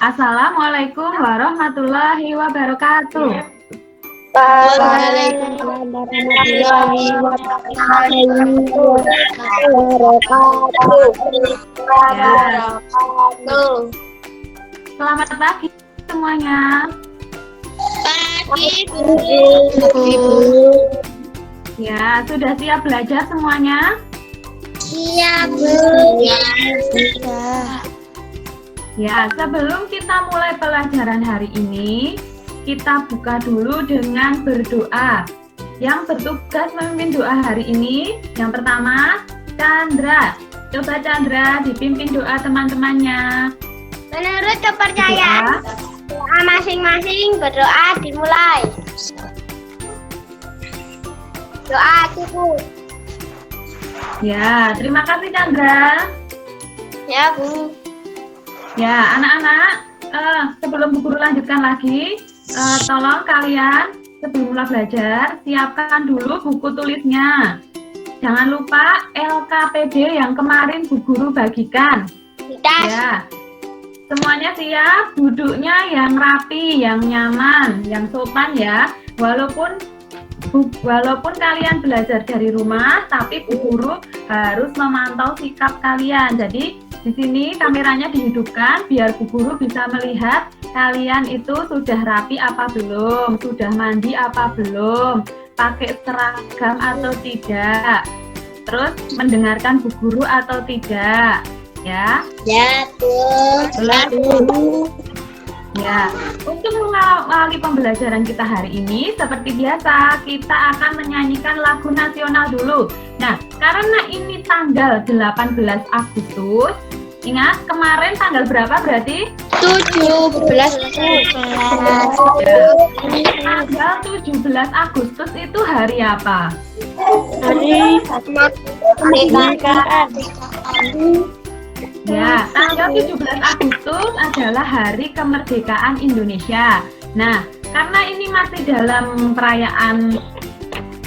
Assalamualaikum warahmatullahi wabarakatuh. Waalaikumsalam warahmatullahi wabarakatuh. Selamat pagi semuanya. Pagi, Bu. Ya, sudah siap belajar semuanya? Siap, Bu. Ya, sebelum kita mulai pelajaran hari ini, kita buka dulu dengan berdoa. Yang bertugas memimpin doa hari ini, yang pertama, Chandra. Coba Chandra dipimpin doa teman-temannya. Menurut kepercayaan, doa masing-masing berdoa dimulai. Doa cukup. Ya, terima kasih Chandra. Ya, Bu. Ya, anak-anak, sebelum Bu Guru lanjutkan lagi, tolong kalian sebelum mulai belajar, siapkan dulu buku tulisnya. Jangan lupa LKPD yang kemarin Bu Guru bagikan. Ya, semuanya siap, duduknya yang rapi, yang nyaman, yang sopan ya. Walaupun kalian belajar dari rumah, tapi Bu Guru harus memantau sikap kalian. Jadi di sini kameranya dihidupkan biar Bu Guru bisa melihat kalian itu sudah rapi apa belum, sudah mandi apa belum, pakai seragam atau tidak, terus mendengarkan Bu Guru atau tidak, ya? Ya, Bu. Ya, untuk mengawali pembelajaran kita hari ini, seperti biasa, kita akan menyanyikan lagu nasional dulu. Nah, karena ini tanggal 18 Agustus, ingat kemarin tanggal berapa berarti? 17. Tanggal 17 Agustus itu hari apa? Hari kemerdekaan. Ya, tanggal 17 Agustus adalah hari kemerdekaan Indonesia. Nah, karena ini masih dalam perayaan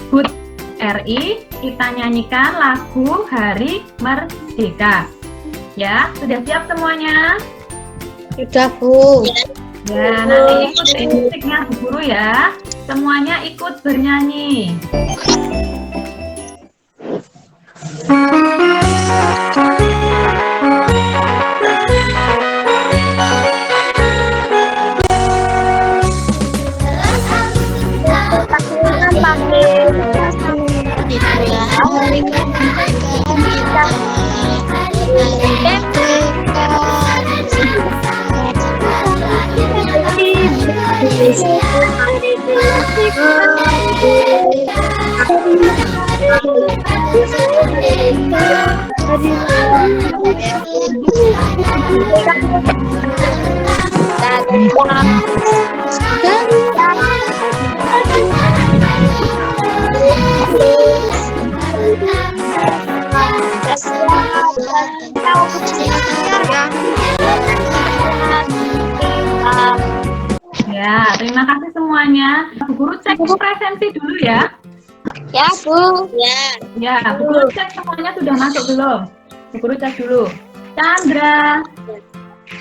HUT RI, kita nyanyikan lagu Hari Merdeka. Ya, sudah siap semuanya? Sudah, Bu. Ya, nanti ikutin musiknya Bu Guru ya. Semuanya ikut bernyanyi. Ya, terima kasih semuanya. Bu Guru cek presensi dulu ya. Ya, Bu. Ya, Bu Guru cek semuanya sudah masuk belum? Bu Guru cek dulu. Chandra.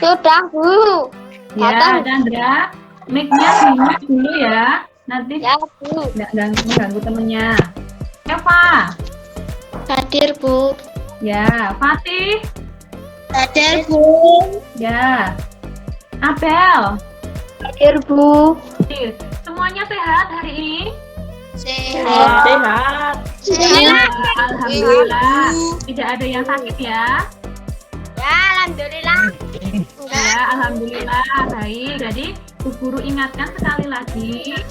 Sudah, Bu. Ya, Chandra. Mic-nya di-mute dulu ya. Nanti Ya, Bu. nggak mengganggu temennya. Eva. Hadir, Bu. Ya, Fatih. Hadir, Bu. Ya. Abel. Hadir, Bu. Semuanya sehat hari ini? Sehat. Alhamdulillah. Tidak ada yang sakit ya? Ya, alhamdulillah. Ya, alhamdulillah. Baik. Jadi, Bu Guru ingatkan sekali lagi,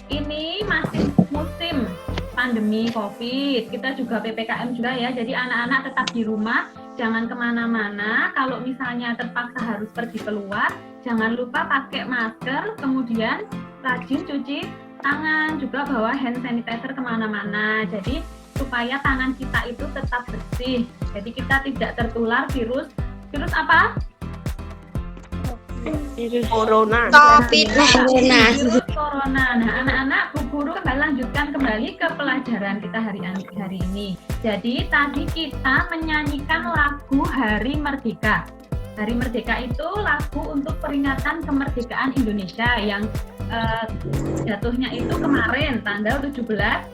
ini masih musim pandemi COVID. Kita juga PPKM juga ya. Jadi, anak-anak tetap di rumah, jangan kemana-mana. Kalau misalnya terpaksa harus pergi keluar, jangan lupa pakai masker, kemudian rajin cuci tangan, juga bawa hand sanitizer kemana-mana. Jadi supaya tangan kita itu tetap bersih. Jadi kita tidak tertular virus apa? Virus corona. Virus corona. Nah, anak-anak, Bu Guru akan lanjutkan kembali ke pelajaran kita hari ini. Jadi tadi kita menyanyikan lagu Hari Merdeka. Hari Merdeka itu lagu untuk peringatan kemerdekaan Indonesia yang jatuhnya itu kemarin tanggal 17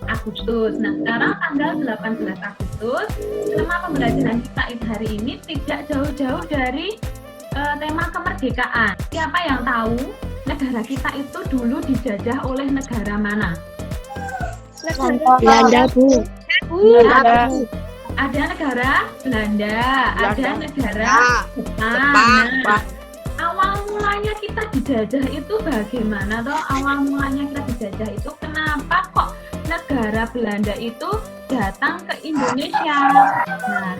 Agustus. Nah, sekarang tanggal 18 Agustus, tema pembelajaran kita hari ini tidak jauh-jauh dari tema kemerdekaan. Siapa yang tahu negara kita itu dulu dijajah oleh negara mana? Belanda, Bu. Ya, ada negara Belanda, ada negara Jepang. Nah, awal mulanya kita dijajah itu bagaimana toh? Awal mulanya kita dijajah itu kenapa kok negara Belanda itu datang ke Indonesia? Nah,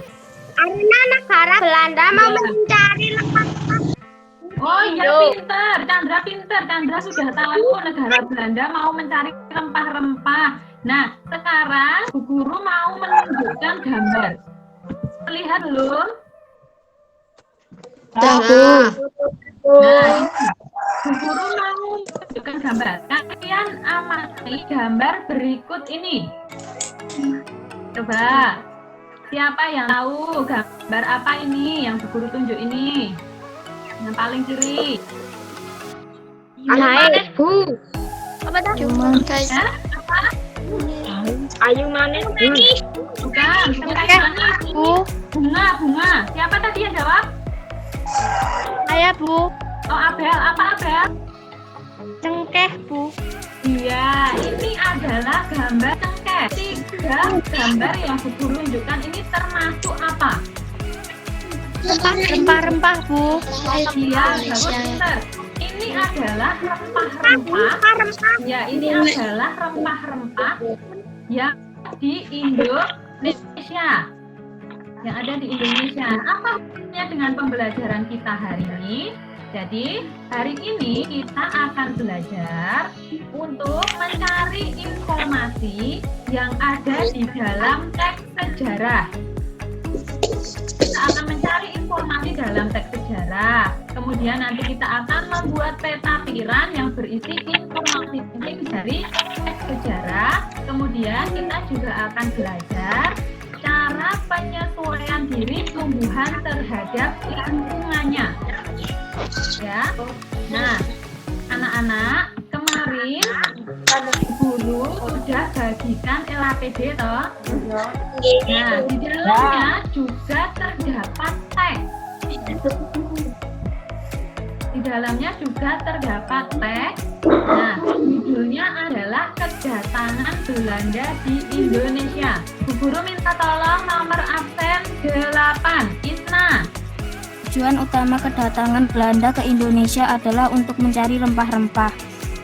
Karena negara Belanda mau mencari rempah-rempah. oh iya, pinter, Chandra sudah tahu negara Belanda mau mencari rempah-rempah. Nah, sekarang Bu Guru mau menunjukkan gambar. Lihat dulu. Bu. Nah, Bu Guru mau menunjukkan gambar. Kalian amati gambar berikut ini. Coba, siapa yang tahu gambar apa ini yang Bu Guru tunjuk ini? Yang paling kiri. Air, Bu. Apa dah? Cuman guys. Ya, apa? Ayu manis. Bukan, manis. Bu. Bunga. Siapa tadi yang jawab? Saya, Bu. Oh, Abel. Apa Abel? Cengkeh, Bu. Iya, ini adalah gambar cengkeh. 3 gambar yang Bu Guru tunjukkan ini termasuk apa? Rempah-rempah, Bu. Iya, bagus, pinter. Ini adalah rempah-rempah. Ya, ini adalah rempah-rempah yang di Indonesia. Yang ada di Indonesia. Apa hubungannya dengan pembelajaran kita hari ini? Jadi, hari ini kita akan belajar untuk mencari informasi yang ada di dalam teks sejarah. Kita akan mencari informasi dalam teks sejarah. Kemudian nanti kita akan membuat peta pikiran yang berisi informasi penting dari teks sejarah. Kemudian kita juga akan belajar cara penyesuaian diri tumbuhan terhadap lingkungannya. Ya. Nah, anak-anak, kemarin guru sudah bagikan LAPD toh. Nah, di dalamnya juga terdapat teks. Di dalamnya juga terdapat teks. Nah, judulnya adalah Kedatangan Belanda di Indonesia. Bu Guru minta tolong nomor absen 8. Isna. Tujuan utama kedatangan Belanda ke Indonesia adalah untuk mencari rempah-rempah.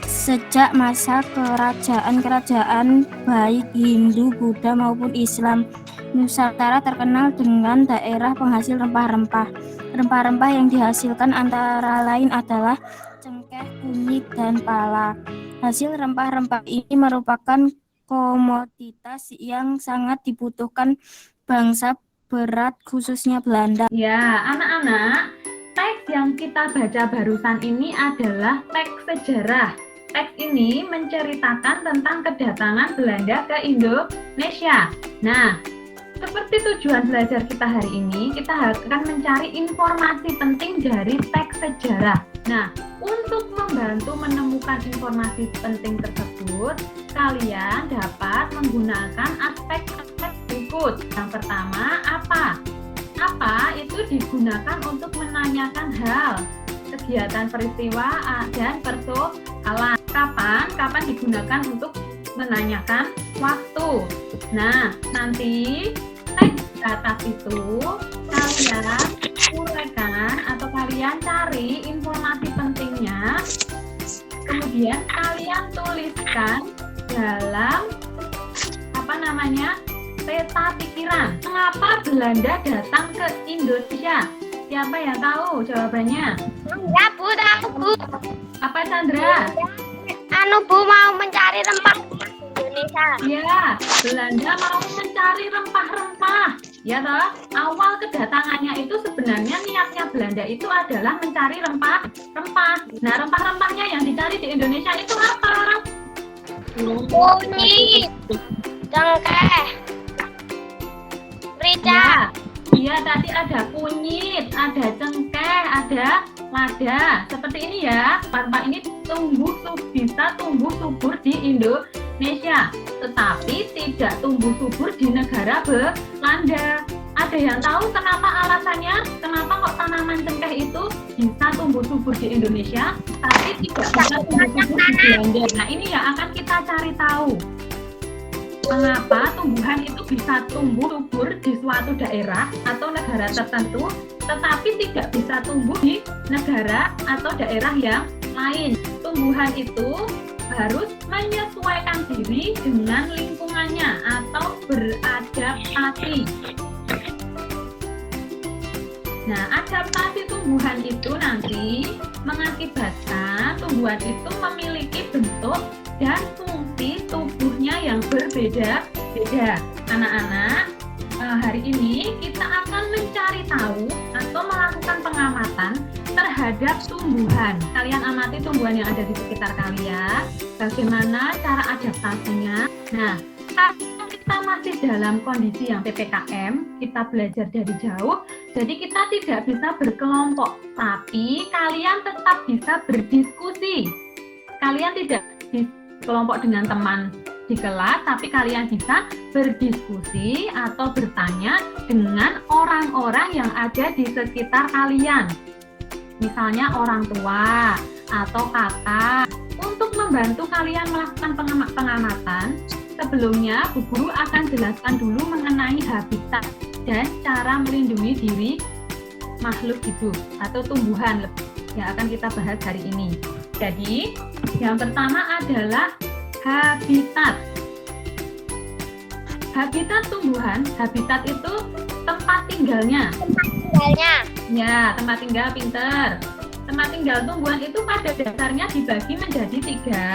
Sejak masa kerajaan-kerajaan baik Hindu, Buddha maupun Islam, Nusantara terkenal dengan daerah penghasil rempah-rempah. Rempah-rempah yang dihasilkan antara lain adalah cengkeh, kunyit, dan pala. Hasil rempah-rempah ini merupakan komoditas yang sangat dibutuhkan bangsa berat khususnya Belanda. Ya, anak-anak, teks yang kita baca barusan ini adalah teks sejarah. Teks ini menceritakan tentang kedatangan Belanda ke Indonesia. Nah, seperti tujuan belajar kita hari ini, kita akan mencari informasi penting dari teks sejarah. Nah, untuk membantu menemukan informasi penting tersebut, kalian dapat menggunakan aspek-aspek berikut. Yang pertama, apa? Apa itu digunakan untuk menanyakan hal, kegiatan, peristiwa, dan persoalan. Kapan digunakan untuk menanyakan waktu. Nah, nanti teks di atas itu kalian uraikan atau kalian cari informasi pentingnya, kemudian kalian tuliskan dalam peta pikiran. Mengapa Belanda datang ke Indonesia? Siapa yang tahu jawabannya? Ya, Bu, tahu, Bu. Apa, Chandra? Bu mau mencari rempah Indonesia. Ya, Belanda mau mencari rempah-rempah. Ya toh, awal kedatangannya itu sebenarnya niatnya Belanda itu adalah mencari rempah-rempah. Nah, rempah-rempahnya yang dicari di Indonesia itu apa? Kunyit, cengkeh, merica. Ya, tadi ada kunyit, ada cengkeh, ada lada. Seperti ini ya. Rempah ini bisa tumbuh subur di Indonesia, tetapi tidak tumbuh subur di negara Belanda. Ada yang tahu kenapa alasannya? Kenapa kok tanaman cengkeh itu bisa tumbuh subur di Indonesia, tapi tidak bisa tumbuh subur di Belanda? Nah, ini yang akan kita cari tahu. Mengapa tumbuhan itu bisa tumbuh subur di suatu daerah atau negara tertentu, tetapi tidak bisa tumbuh di negara atau daerah yang lain? Tumbuhan itu harus menyesuaikan diri dengan lingkungannya atau beradaptasi. Nah, adaptasi tumbuhan itu nanti mengakibatkan tumbuhan itu memiliki bentuk dan fungsi tubuhnya yang berbeda-beda. Anak-anak, hari ini kita akan mencari tahu atau melakukan pengamatan terhadap tumbuhan. Kalian amati tumbuhan yang ada di sekitar kalian, bagaimana cara adaptasinya. Nah, karena kita masih dalam kondisi yang PPKM, kita belajar dari jauh, jadi kita tidak bisa berkelompok, tapi kalian tetap bisa berdiskusi. Kalian tidak kelompok dengan teman di kelas, tapi kalian bisa berdiskusi atau bertanya dengan orang-orang yang ada di sekitar kalian. Misalnya orang tua atau kakak. Untuk membantu kalian melakukan pengamatan, sebelumnya Bu Guru akan jelaskan dulu mengenai habitat dan cara melindungi diri makhluk hidup atau tumbuhan yang akan kita bahas hari ini. Jadi, yang pertama adalah habitat. Habitat tumbuhan, habitat itu tempat tinggalnya. Ya, tempat tinggal, pinter. Tempat tinggal tumbuhan itu pada dasarnya dibagi menjadi tiga.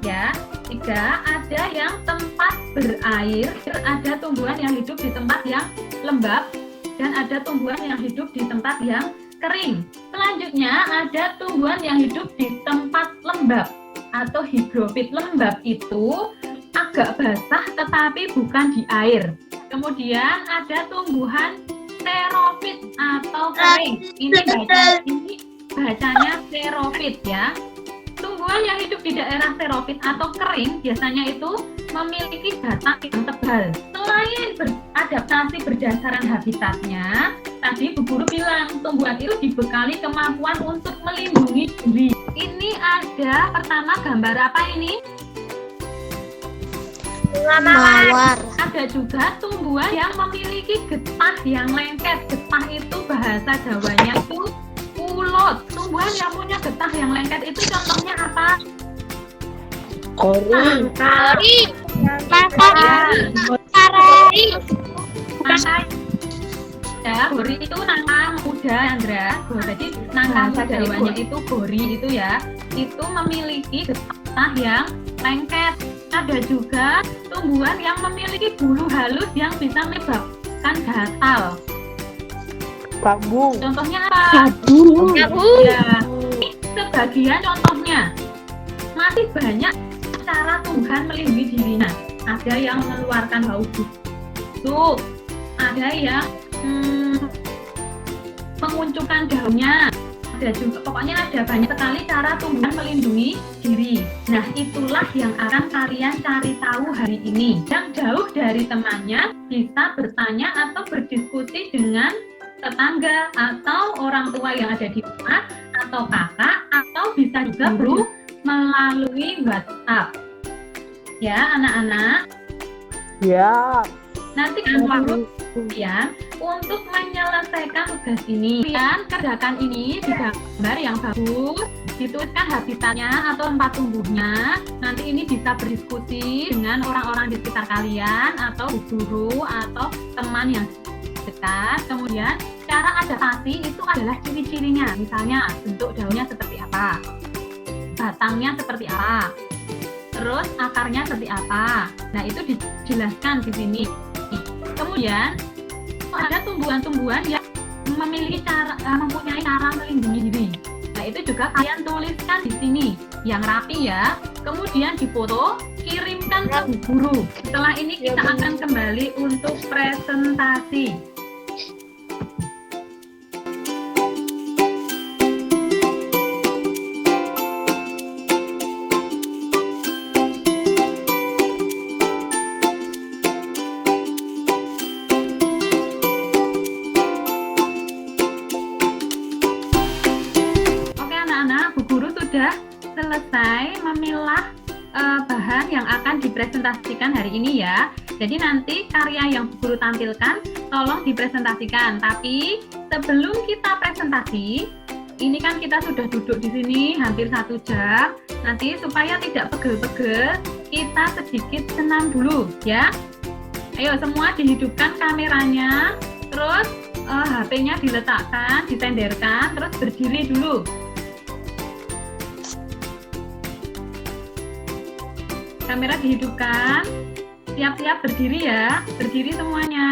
Ya, tiga. Ada yang tempat berair, ada tumbuhan yang hidup di tempat yang lembab, dan ada tumbuhan yang hidup di tempat yang kering. Selanjutnya ada tumbuhan yang hidup di tempat lembab atau higrofit. Lembab itu agak basah tetapi bukan di air. Kemudian ada tumbuhan xerofit atau kering. Ini bacanya xerofit ya. Tumbuhan yang hidup di daerah xerofit atau kering biasanya itu memiliki batang yang tebal. Selain beradaptasi berdasarkan habitatnya, tadi Bu Guru bilang tumbuhan itu dibekali kemampuan untuk melindungi diri. Ini ada pertama gambar apa ini? Mawar. Ada juga tumbuhan yang memiliki getah yang lengket. Getah itu bahasa Jawanya itu ulut. Tumbuhan yang punya getah yang lengket itu contohnya apa? Kori. Ya, gori itu nangka muda, Andra. Jadi nangka Jawanya itu gori itu ya. Itu memiliki getah yang lengket. Ada juga tumbuhan yang memiliki bulu halus yang bisa menyebabkan gatal. Bambu. Contohnya apa? Jabu. Ya, ini sebagian contohnya. Masih banyak cara tumbuhan melindungi dirinya. Ada yang mengeluarkan bau busuk, ada yang mengunculkan daunnya. Ada juga, pokoknya ada banyak sekali cara tumbuhan melindungi diri. Nah, itulah yang akan kalian cari tahu hari ini. Yang jauh dari temannya bisa bertanya atau berdiskusi dengan tetangga atau orang tua yang ada di rumah atau kakak, atau bisa juga guru melalui WhatsApp. Ya, anak-anak. Ya. Nanti guru kalian untuk menyelesaikan tugas ini, kalian kerjakan ini di gambar yang bagus, dituliskan habitatnya atau tempat tumbuhnya. Nanti ini bisa berdiskusi dengan orang-orang di sekitar kalian atau guru atau teman yang dekat. Kemudian cara adaptasi itu adalah ciri-cirinya, misalnya bentuk daunnya seperti apa, batangnya seperti apa, terus akarnya seperti apa. Nah, itu dijelaskan di sini. Kemudian ada tumbuhan-tumbuhan yang mempunyai cara melindungi diri. Nah, itu juga kalian tuliskan di sini yang rapi ya. Kemudian difoto, kirimkan ke guru. Setelah ini kita akan kembali untuk presentasi. memilah bahan yang akan dipresentasikan hari ini ya. Jadi nanti karya yang Bu Guru tampilkan tolong dipresentasikan. Tapi sebelum kita presentasi, ini kan kita sudah duduk di sini hampir 1 jam. Nanti supaya tidak pegel-pegel, kita sedikit senam dulu ya. Ayo semua dihidupkan kameranya, terus HP-nya diletakkan, ditenderkan, terus berdiri dulu. Kamera dihidupkan, siap-siap berdiri ya, berdiri semuanya.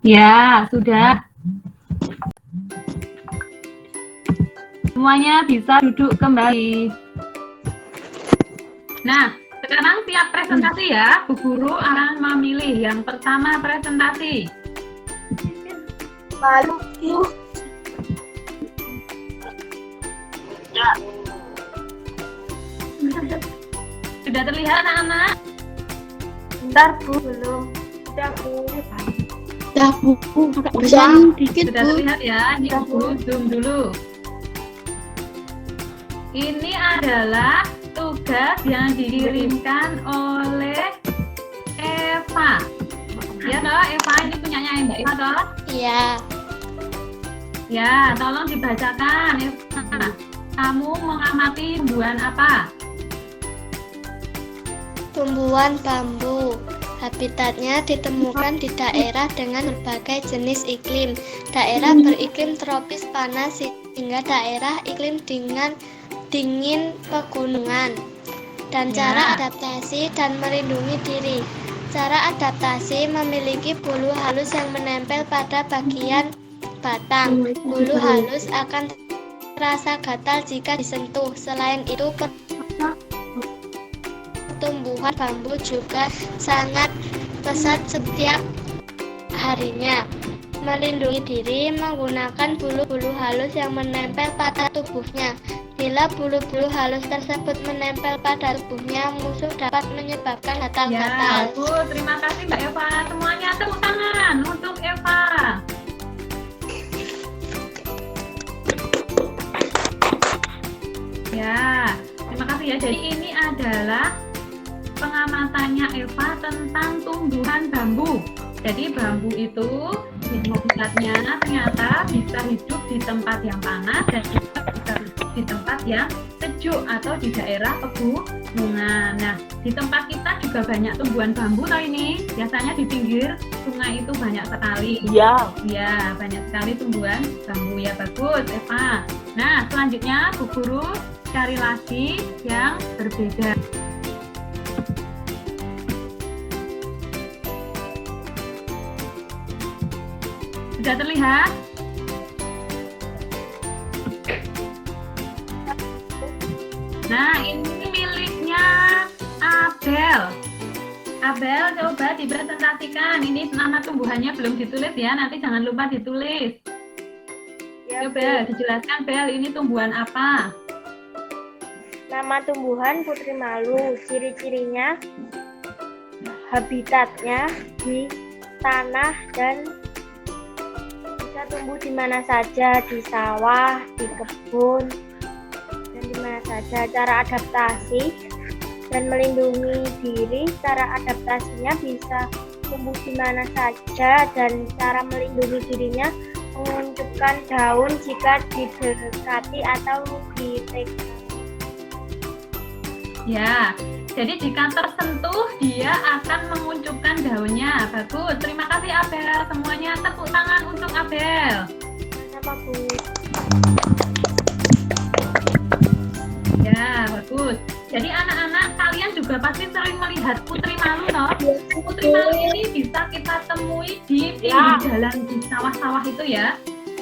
Ya, sudah. Semuanya bisa duduk kembali. Nah, sekarang siap presentasi ya. Bu Guru akan memilih yang pertama presentasi. Sudah terlihat anak-anak? Bentar Bu, belum. Udah Bu. Sudah terlihat ya, ini Bu zoom dulu. Ini adalah tugas yang dikirimkan oleh Eva. Ya toh, Eva ini punyanya Mbak Eva toh? Iya. Ya, tolong dibacakan Eva. Kamu mengamati tumbuhan apa? Tumbuhan bambu. Habitatnya ditemukan di daerah dengan berbagai jenis iklim. Daerah beriklim tropis panas hingga daerah iklim dingin pegunungan. Dan cara adaptasi dan melindungi diri. Cara adaptasi memiliki bulu halus yang menempel pada bagian batang. Bulu halus akan terasa gatal jika disentuh. Selain itu, pertumbuhan bambu juga sangat pesat setiap harinya. Melindungi diri menggunakan bulu-bulu halus yang menempel pada tubuhnya. Bila bulu-bulu halus tersebut menempel pada tubuhnya, musuh dapat menyebabkan gatal-gatal. Ya, Bu, terima kasih Mbak Eva. Semuanya tepuk tangan untuk Eva. Ya, terima kasih ya. Jadi ini adalah pengamatannya Eva tentang tumbuhan bambu. Jadi bambu itu habitatnya ternyata bisa hidup di tempat yang panas dan juga bisa hidup di tempat yang sejuk atau di daerah pegunungan. Nah, di tempat kita juga banyak tumbuhan bambu toh ini. Biasanya di pinggir sungai itu banyak sekali. Iya. Ya, banyak sekali tumbuhan bambu ya, bagus Eva. Nah, selanjutnya Bu Guru cari lagi yang berbeda. Sudah terlihat? selanjutnya ini miliknya Abel. Abel, coba dipresentasikan. Ini nama tumbuhannya belum ditulis ya, nanti jangan lupa ditulis. Coba dijelaskan, Bel, ini tumbuhan apa? Nama tumbuhan putri malu. Ciri-cirinya habitatnya di tanah dan bisa tumbuh di mana saja, di sawah, di kebun, dan di mana saja. Cara adaptasi dan melindungi diri, cara adaptasinya bisa tumbuh di mana saja, dan cara melindungi dirinya menguncupkan daun jika didekati atau dipegang. Ya, jadi jika tersentuh dia akan menguncupkan daunnya. Bagus, terima kasih Abel. Semuanya tepuk tangan untuk Abel. Sama Bu. Ya, bagus. Jadi anak-anak kalian juga pasti sering melihat putri malu, toh? Putri malu ini bisa kita temui di pinggir jalan, di sawah-sawah itu ya.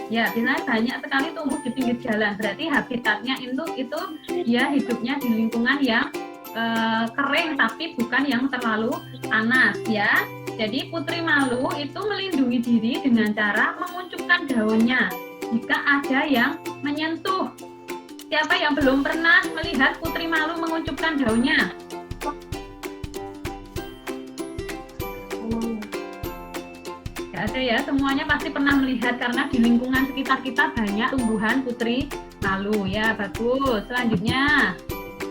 Ya, biasanya banyak sekali tumbuh di pinggir jalan. Berarti habitatnya itu dia hidupnya di lingkungan yang kering tapi bukan yang terlalu panas ya. Jadi putri malu itu melindungi diri dengan cara menguncupkan daunnya jika ada yang menyentuh. Siapa yang belum pernah melihat putri malu menguncupkan daunnya? Tidak ada ya, semuanya pasti pernah melihat karena di lingkungan sekitar kita banyak tumbuhan putri malu ya. Bagus. Selanjutnya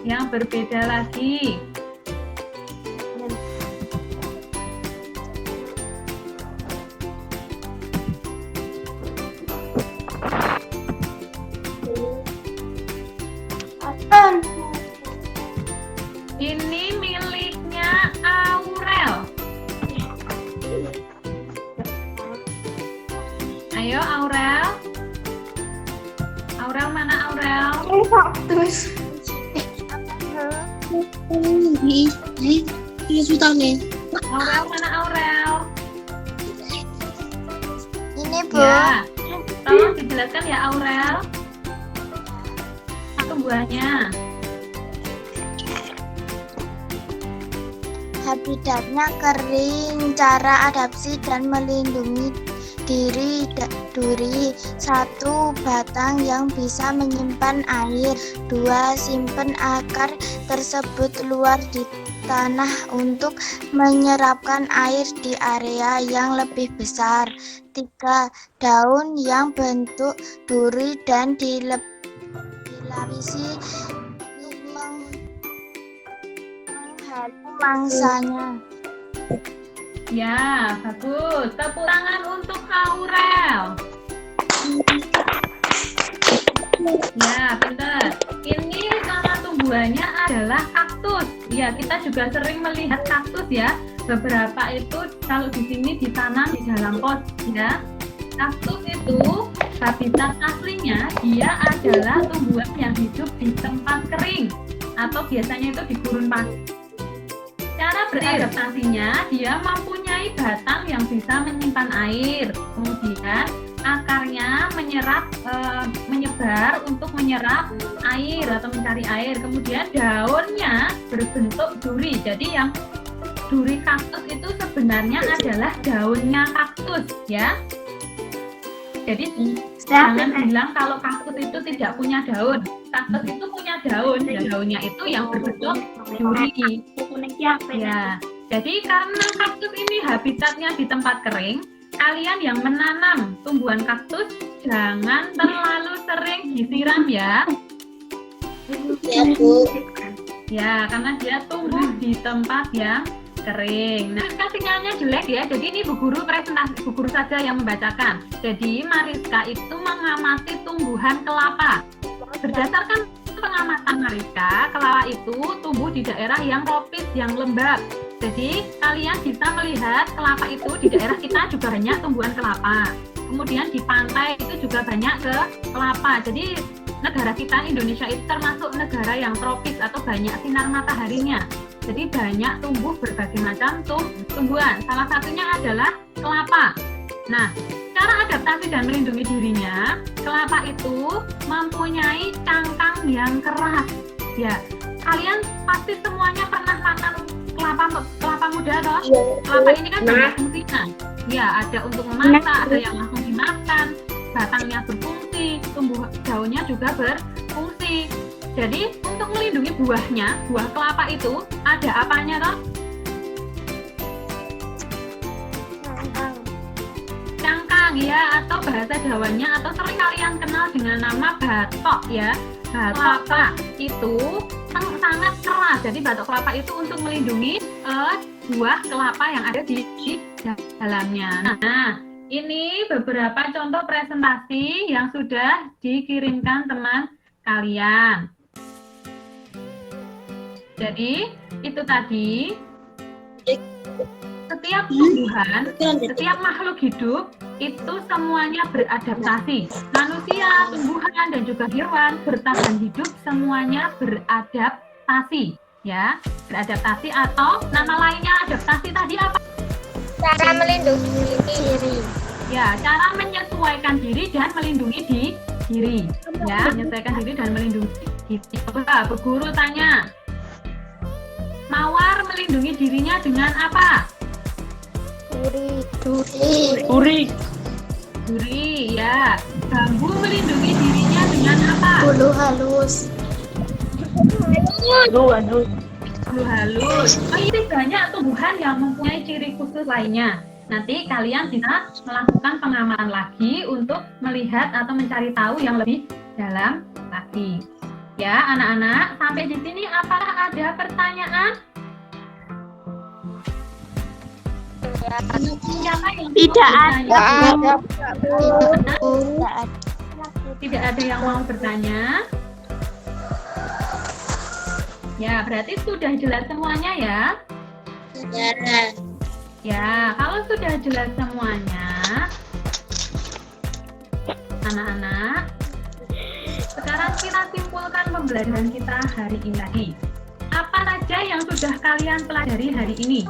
yang berbeda lagi. Ini miliknya Aurel. Ayo Aurel. Aurel mana Aurel? Terus Aurel mana Aurel? ini Bu, Ya, tolong dijelaskan ya Aurel. Tumbuhannya. habitatnya kering, cara adaptasi dan melindungi diri duri. 1. Batang yang bisa menyimpan air. 2. Simpan akar tersebut luar di tanah untuk menyerapkan air di area yang lebih besar. 3. Daun yang bentuk duri dan dilapisi menghalau mangsanya. Ya, bagus. Tepuk tangan untuk Aurel. Ya, pintar. Ini nama tumbuhannya adalah kaktus. Ya, kita juga sering melihat kaktus ya. Beberapa itu kalau di sini ditanam di dalam pot ya. Kaktus itu habitat aslinya dia adalah tumbuhan yang hidup di tempat kering atau biasanya itu di gurun pasir. Cara beradaptasinya, dia mempunyai batang yang bisa menyimpan air. Kemudian akarnya menyebar untuk menyerap air atau mencari air. Kemudian daunnya berbentuk duri. Jadi yang duri kaktus itu sebenarnya adalah daunnya kaktus, ya. Jadi jangan bilang kalau kaktus itu tidak punya daun. Kaktus itu punya daun, dan daunnya itu yang berbentuk duri. Ya, jadi karena kaktus ini habitatnya di tempat kering, kalian yang menanam tumbuhan kaktus jangan terlalu sering disiram ya. Ya Bu. Ya, karena dia tumbuh di tempat yang kering. Nah, sinyalnya jelek ya. Jadi ini Bu Guru presentasi, Bu Guru saja yang membacakan. Jadi Mariska itu mengamati tumbuhan kelapa. Berdasarkan pengamatan Mariska, kelapa itu tumbuh di daerah yang tropis, yang lembab. Jadi kalian bisa melihat kelapa itu di daerah kita juga banyak tumbuhan kelapa. Kemudian di pantai itu juga banyak kelapa. Jadi negara kita Indonesia itu termasuk negara yang tropis atau banyak sinar mataharinya. Jadi banyak tumbuh berbagai macam tumbuhan. Salah satunya adalah kelapa. Nah, cara adaptasi dan melindungi dirinya, kelapa itu mempunyai cangkang yang keras. Ya, kalian pasti semuanya pernah makan kelapa muda toh? Kelapa ini kan banyak fungsinya. Ya, ada untuk memasak, ada yang langsung dimakan, batangnya berfungsi, tumbuh daunnya juga berfungsi. Jadi untuk melindungi buahnya, buah kelapa itu ada apanya toh? Cangkang ya, atau bahasa Jawanya atau sering kalian kenal dengan nama batok ya. Batok kelapa itu sangat keras. Jadi batok kelapa itu untuk melindungi buah kelapa yang ada di dalamnya. Nah, ini beberapa contoh presentasi yang sudah dikirimkan teman kalian. Jadi itu tadi, setiap tumbuhan, setiap makhluk hidup itu semuanya beradaptasi. Manusia, tumbuhan, dan juga hewan bertahan hidup semuanya beradaptasi. Ya, beradaptasi atau nama lainnya adaptasi tadi apa? Cara melindungi diri. Ya, cara menyesuaikan diri dan melindungi diri. Ya, menyesuaikan diri dan melindungi diri. Coba Bu Guru tanya. Mawar melindungi dirinya dengan apa? Duri. Duri, ya. Bambu melindungi dirinya dengan apa? Bulu halus. Aduh. Bulu halus. Oh, ini banyak tumbuhan yang mempunyai ciri khusus lainnya. Nanti kalian bisa melakukan pengamatan lagi untuk melihat atau mencari tahu yang lebih dalam lagi. Ya, anak-anak, sampai di sini apakah ada pertanyaan? Siapa yang Tidak bertanya? ada. Tidak ada yang mau bertanya? Ya, berarti sudah jelas semuanya ya? Ya, kalau sudah jelas semuanya, anak-anak, sekarang kita simpulkan pembelajaran kita hari ini lagi. Apa saja yang sudah kalian pelajari hari ini?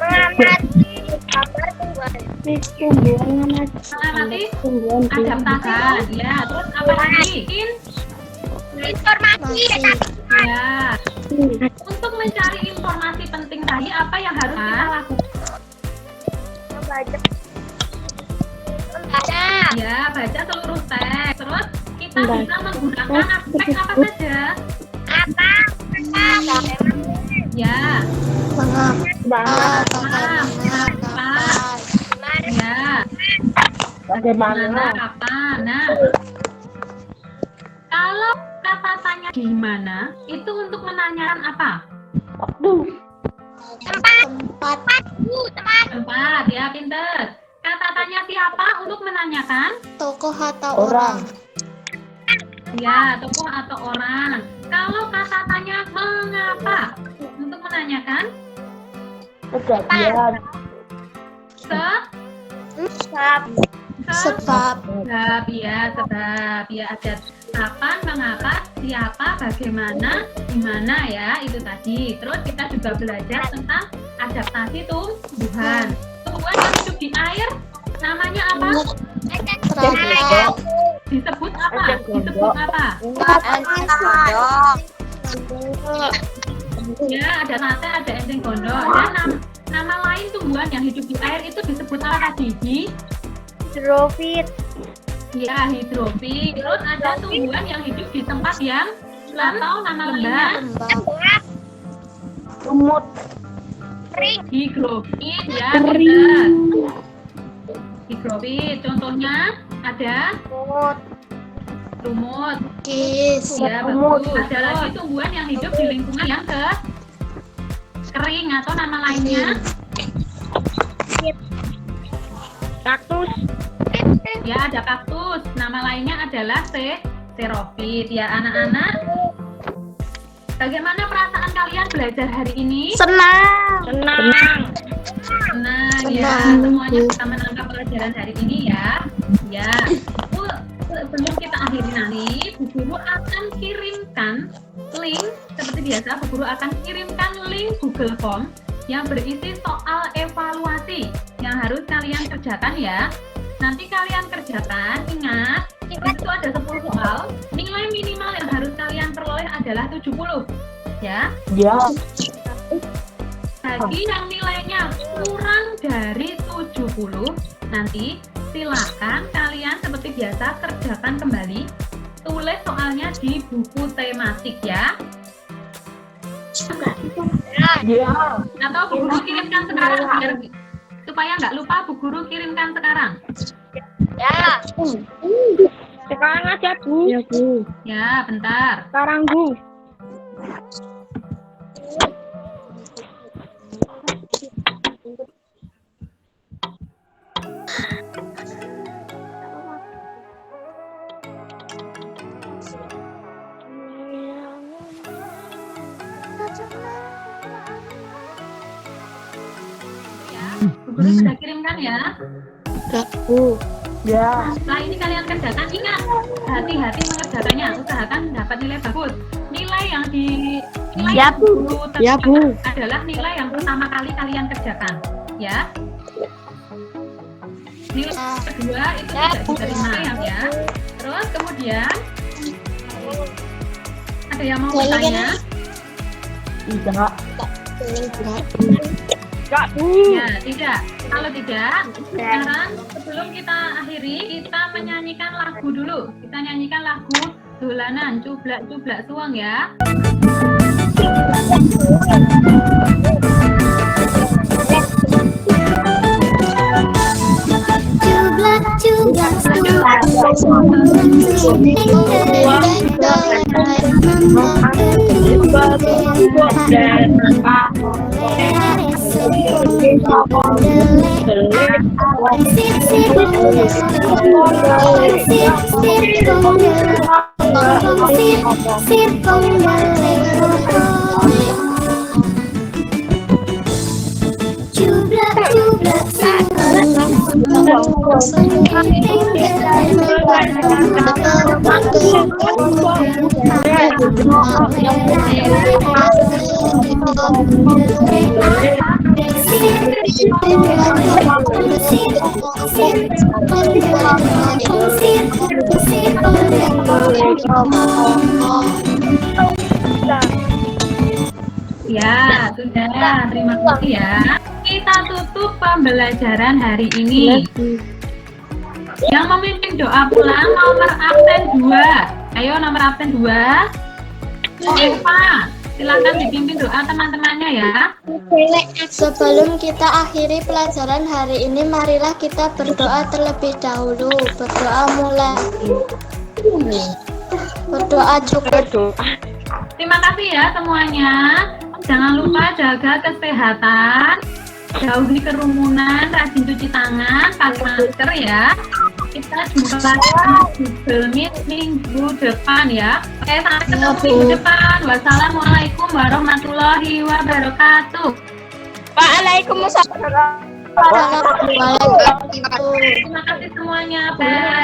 Mengamati gambar tumbuhan. Mengamati adaptasi, ya. Terus apa lagi? Informasi. Ya. Untuk mencari informasi penting tadi, apa yang harus kita lakukan? Membaca. Ya, baca seluruh teks. Terus kita bisa menggunakan aspek apa saja? Ya, Bagaimana? ya. Mana, kapan? Nah, kalau kata tanya gimana, itu untuk menanyakan apa? Tempat, ya, pinter. Kata tanya siapa untuk menanyakan? Tokoh atau orang? Ya, tokoh atau orang. Kalau kata tanya mengapa untuk menanyakan? Kejadian. Sebab. Sebab, ya, ada kapan, mengapa, siapa, bagaimana, dimana ya, itu tadi. Terus kita juga belajar tentang adaptasi tumbuhan. Tumbuhan yang hidup di air, namanya apa? Disebut apa? Disebut apa? Ya, ada tate, ada enceng gondok. Dan nama lain tumbuhan yang hidup di air itu disebut apa tadi? Hidrofit. Ya, hidrofit. Terus ada tumbuhan yang hidup di tempat yang atau nama lainnya Lumut. higrofit, ya, benar. Higrofit, contohnya ada lumut. Kis. Ya, bagus. Ada lagi tumbuhan yang hidup di lingkungan yang kering atau nama lainnya Kaktus. ya, ada kaktus. Nama lainnya adalah xerofit. Ya, anak-anak, bagaimana perasaan kalian belajar hari ini? Senang. Senang ya, semuanya bisa menangkap pelajaran hari ini ya. Ya, sebelum kita akhiri nanti, Bu Guru akan kirimkan link seperti biasa. Bu Guru akan kirimkan link Google Form yang berisi soal evaluasi yang harus kalian kerjakan ya. Nanti kalian kerjakan, ingat itu ada 10 soal. Nilai minimal yang harus kalian peroleh adalah 70. Ya. Ya. Bagi yang nilainya kurang dari 70, nanti silakan kalian seperti biasa kerjakan kembali. Tulis soalnya di buku tematik ya. Ya. Atau Bu Guru kirimkan sekarang biar supaya nggak lupa, Bu Guru kirimkan sekarang. Sekarang aja, Bu. Ya, Bu. Ya, bentar. Sekarang, Bu. Ya, Bu Guru sudah kirimkan ya. Bu. Ya. Setelah ini kalian kerjakan, ingat hati-hati mengerjakannya, usahakan dapat nilai bagus. Nilai yang Ya, Bu. guru Ya, Bu. tetapkan adalah nilai yang pertama kali kalian kerjakan, ya. Nilai kedua itu tidak diterima ya. Terus kemudian ada yang mau bertanya? Tidak. Enggak, Bu. Ya, tidak. Kalau tidak, sekarang sebelum kita akhiri, kita menyanyikan lagu dulu. Kita nyanyikan lagu Dolanan Cublak-Cublak Suweng ya. Ya, sudah. Terima kasih ya. Kita tutup pembelajaran hari ini. Yang memimpin doa pulang nomor absen 2. Ayo nomor absen 2. Eva, silakan dipimpin doa teman-temannya ya. Sebelum kita akhiri pelajaran hari ini, marilah kita berdoa terlebih dahulu. Berdoa mulai. Berdoa cukup. Terima kasih ya semuanya. Jangan lupa jaga kesehatan, jauhi kerumunan, rajin cuci tangan, pakai masker ya. Kita jumpa lagi di Google Meet minggu depan ya. Oke, sampai ketemu minggu depan. Wassalamualaikum warahmatullahi wabarakatuh. Waalaikumsalam. Waalaikumsalam. Terima kasih semuanya. Bye.